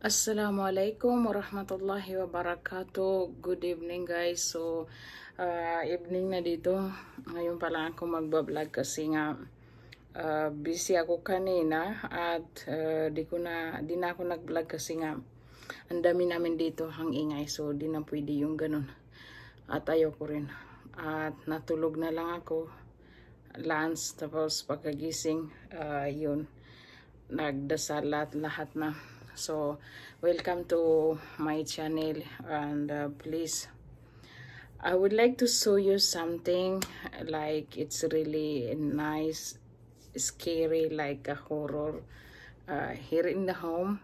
Assalamualaikum warahmatullahi wabarakatuh. Good evening guys. So evening na dito. Ngayon pa lang ako magbablog kasi nga busy ako kanina at di na ako nag-vlog kasi nga ang dami namin dito ang ingay, so di na pwede yung ganun at ayoko rin. At natulog na lang ako, lunch, tapos pagkagising yun, nagdasal lahat na. So welcome to my channel, and please, I would like to show you something like it's really nice, scary, like a horror here in the home,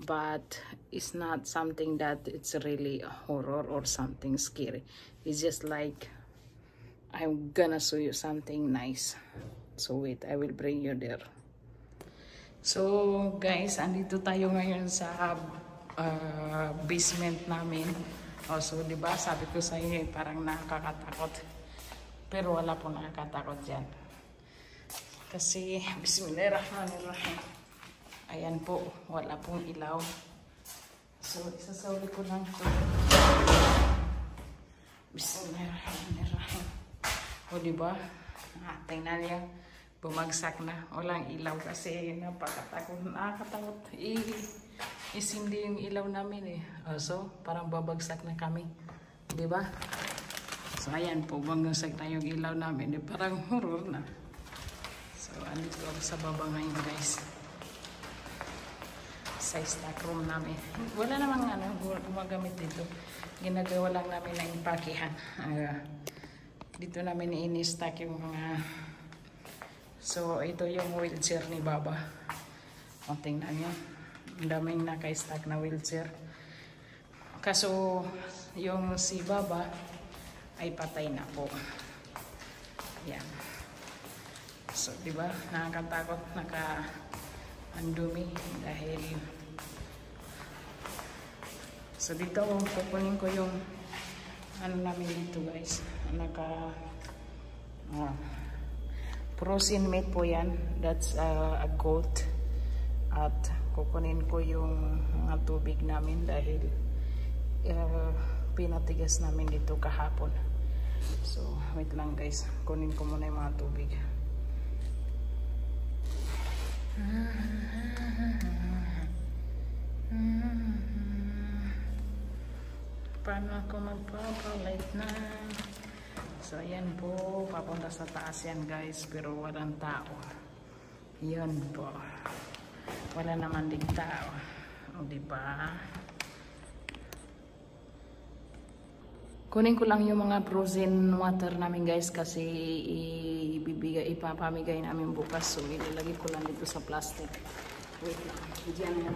but it's not something that it's really a horror or something scary. It's just like I'm gonna show you something nice. So wait, I will bring you there. So guys, andito tayo ngayon sa basement namin. So di ba sabi ko sa inyo parang nakakatakot, pero wala po nakakatakot dyan kasi bismillahirrahmanirrahim, ayan po, wala pong ilaw. So isasauli ko lang ito. Bismillahirrahmanirrahim. O di ba, tingnan niya, bumagsak na, walang ilaw kasi nakakatakot. Isindi yung ilaw namin so parang babagsak na kami, di ba? So ayan po, bumagsak na yung ilaw namin, parang horror na. So andito ako sa baba ngayon guys, sa stock room namin. Wala namang gumagamit dito, ginagawa lang namin na impakihan. Dito namin ini-stack yung mga. So, ito yung wheelchair ni Baba. O, tingnan nyo. Ang daming naka-stack na wheelchair. Kaso, yung si Baba ay patay na po. Yan. So, diba? Nakakatakot, andumi dahil. So, dito kukunin ko yung ano namin dito guys. Frozen meat po yan. That's a goat. At kukunin ko yung mga tubig namin dahil pinatigas namin dito kahapon. So wait lang guys, kunin ko muna yung mga tubig. Paano ako magpapalit na? So ayan po, papunta sa taas yan guys, pero walang tao. Yan po, wala naman ding tao. O diba? Kunin ko lang yung mga frozen water namin guys kasi ipapamigay namin bukas. So ilalagay ko lang dito sa plastic. Wait lang, diyan na.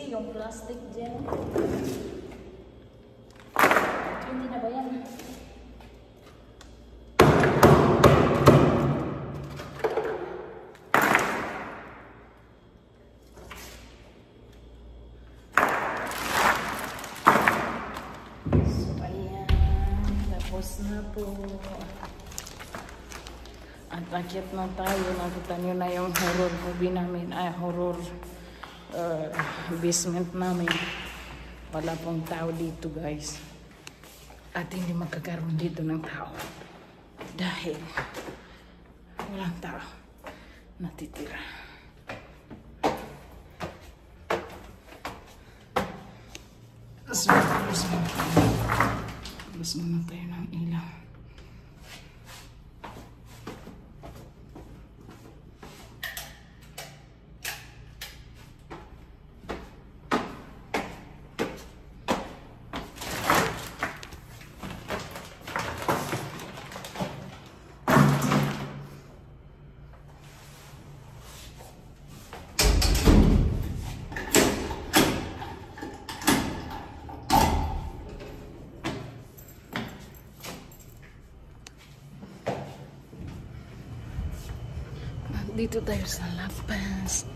Yung plastic dyan. Hindi na ba yan? So ayan, tapos na po. At akit na tayo. Nakita nyo na yung horror movie namin. Horror basement namin. Wala pong tao dito guys, at hindi magkakaroon dito ng tao dahil walang tao natitira. So labas muna tayo ng ilaw. Dito tayo sa labas.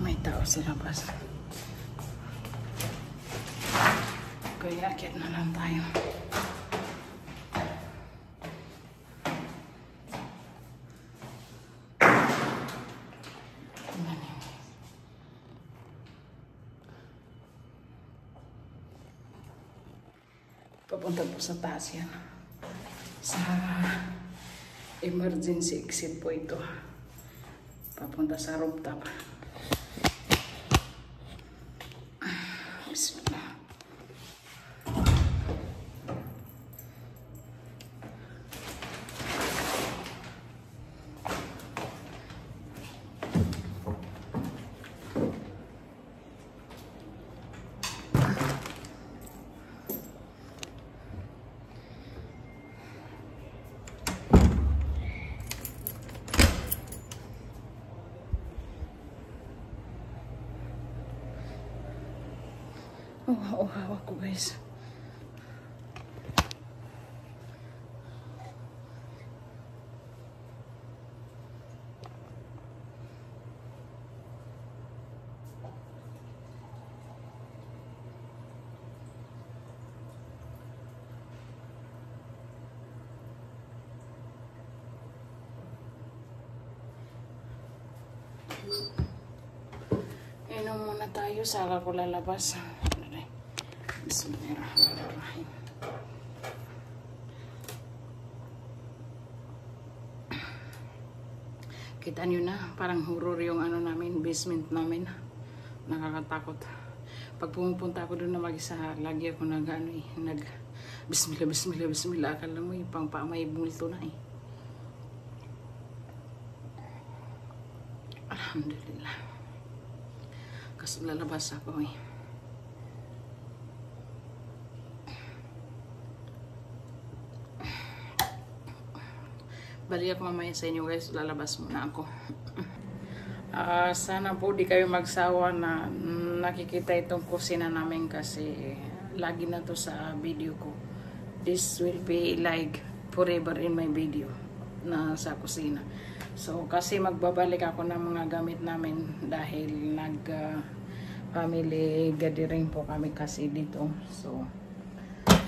May tao sa labas. Kaya akit na lang tayo. Papunta po sa taas yan. Sa emergency exit po ito. Papunta sa rooftop. Bismillah. Oh, hawak ko guys. Inom muna tayo, saka ko lalabas. Bismillahirrahmanirrahim. Kita nyo na, parang horror yung ano namin, basement namin. Nakakatakot. Pag pumupunta ako doon na mag-isa, lagi ako bismillah, bismillah, bismillah. Akala mo yung pang may multo na eh. Alhamdulillah. Kasi lalabas ako eh. Balik ako mamaya sa inyo guys, lalabas muna ako. Sana po di kayo magsawa na nakikita itong kusina namin kasi lagi na to sa video ko. This will be like forever in my video na sa kusina. So kasi magbabalik ako ng mga gamit namin dahil family gathering po kami kasi dito. So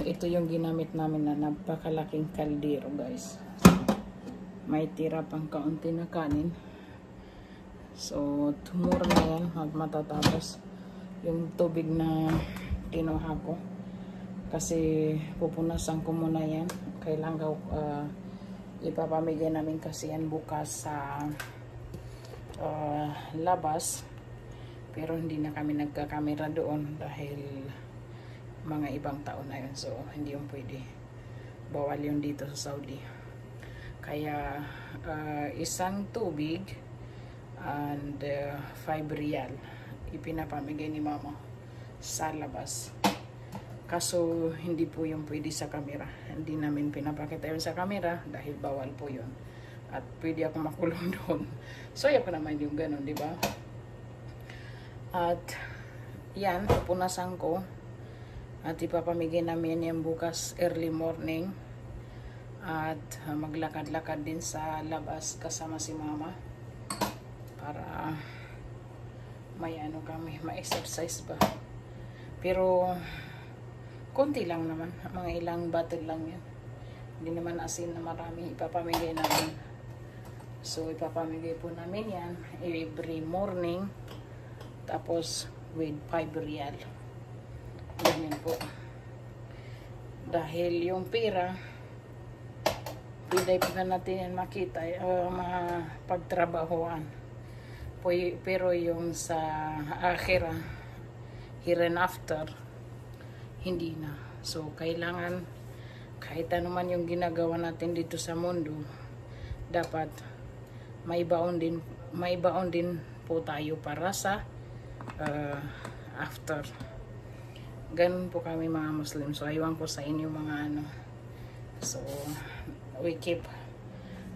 ito yung ginamit namin na napakalaking kaldero guys. May tira pang kaunti na kanin. So, tomorrow na yan. Matatapos yung tubig na kinuha ko. Kasi pupunasan ko muna yan. Kailangan ipapamigay namin kasi yan bukas sa labas. Pero hindi na kami nagkakamera doon dahil mga ibang tao na yun. So, hindi yung pwede. Bawal yun dito sa Saudi. Kaya isang tubig and 5 riyal ipinapamigay ni mama sa labas. Kaso hindi po yung pwede sa camera. Hindi namin pinapakita yun sa camera dahil bawal po yun. At pwede ako makulong doon. So yun pa naman yung ganun, di ba? At yan, pupunasan ko. At ipapamigay namin yan bukas early morning. At maglakad-lakad din sa labas kasama si mama para may ano kami, ma-exercise ba. Pero konti lang naman, mga ilang bottle lang yan. Hindi naman asin na marami ipapamigay namin. So ipapamigay po namin yan every morning, tapos with 5 riyal. Ganyan po. Dahil yung pera pwede pa natin yan makita, mapagtrabahoan. Pero yung sa akhira, here and after, hindi na. So, kailangan, kahit ano man yung ginagawa natin dito sa mundo, dapat may baon din po tayo para sa after. Ganun po kami mga Muslim. So, aywan ko sa inyo mga ano. So, we keep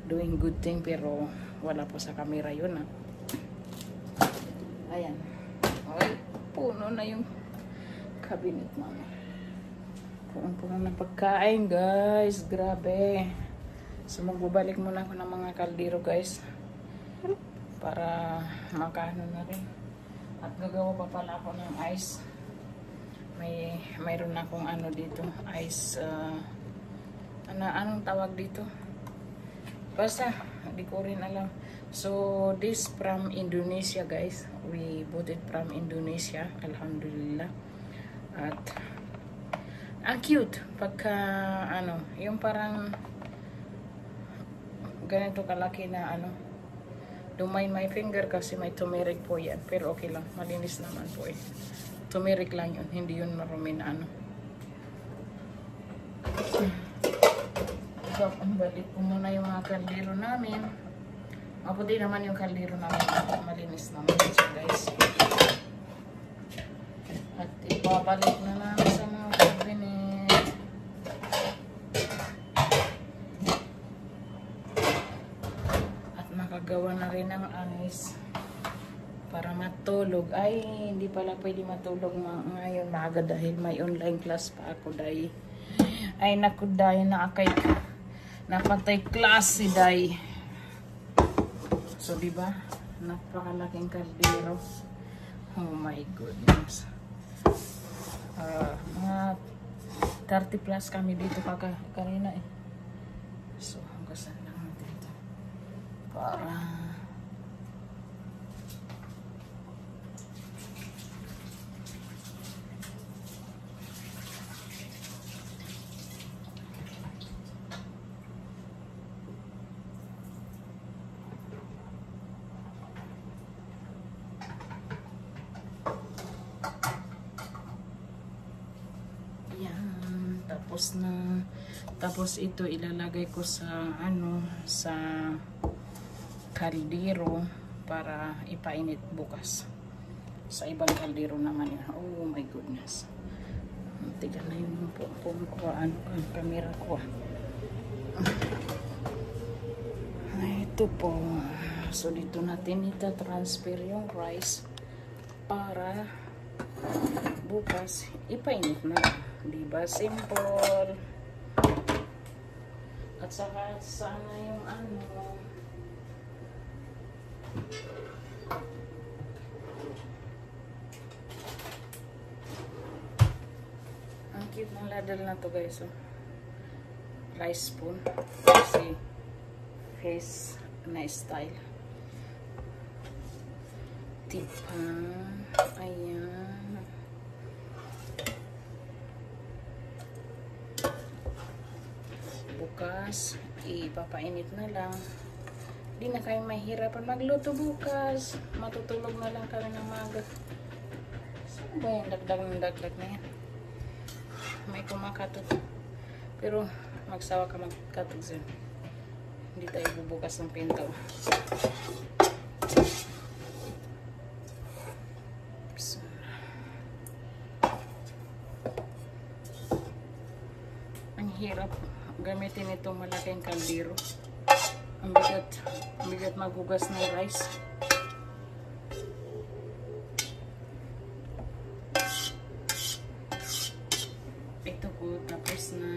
doing good thing pero wala po sa camera yun ah. Ayan. Ay, puno na yung cabinet mama. Puno ng pagkain guys. Grabe. So magbabalik muna ako ng mga kaldero guys. Para makaano na rin. At gagawa pa pala ako ng ice. Mayroon akong ano dito. Ice. Anong tawag dito? Basta, hindi ko rin alam. So, this from Indonesia guys. We bought it from Indonesia. Alhamdulillah. At, ang cute. Pagka, yung parang, ganito kalaki na, dumain my finger kasi may turmeric po yan. Pero okay lang. Malinis naman po eh. Turmeric lang yun. Hindi yun marumi na So, balik po muna yung mga kaldero namin. Maputi naman yung kaldero namin. Malinis naman siya guys. At ipabalik na namin sa mga cabinet. At nakagawa na rin ng ice. Para matulog. Ay, hindi pala pwede matulog ngayon maaga dahil may online class pa ako dahil. Ay, naku dahil napatay class si Day. So, diba? Napakalaking kaldero. Oh my goodness. Mga 30 plus kami dito kanina eh. So, hanggasan lang natin ito. Para... Tapos ito ilalagay ko sa sa kaldero para ipainit bukas. Sa ibang kaldero naman yun. Oh my goodness. Tiga na yung phone ko, ang camera ko. Ito po. So dito natin ita-transfer yung rice para bukas ipainit na. Diba? Simple. At saka sana yung ang cute ng ladle na to guys. Rice spoon. Kasi face na style. Tipa. Ayan. Bukas, ipapainit na lang. Di na kayo mahirapan magluto bukas. Matutulog na lang kami ng maga. Saan ba yung dagdag na yan? May kumakatot. Pero magsawa ka magkatot dyan. Hindi tayo bubukas ng pinto. Ang hirap gamitin itong malaking kaldero. Ang bigat maghugas ng rice. Ito po, tapos na.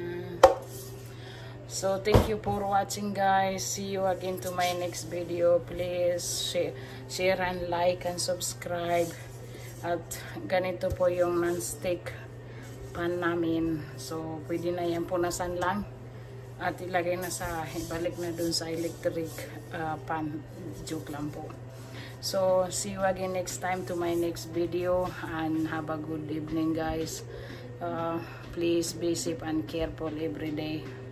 So, thank you for watching guys. See you again to my next video. Please share and like and subscribe. At ganito po yung non-stick pan namin. So, pwede na yan, punasan lang. At ilagay na ibalik na dun sa electric pan. Joke lang po. So, see you again next time to my next video. And have a good evening guys. Please be safe and careful every day.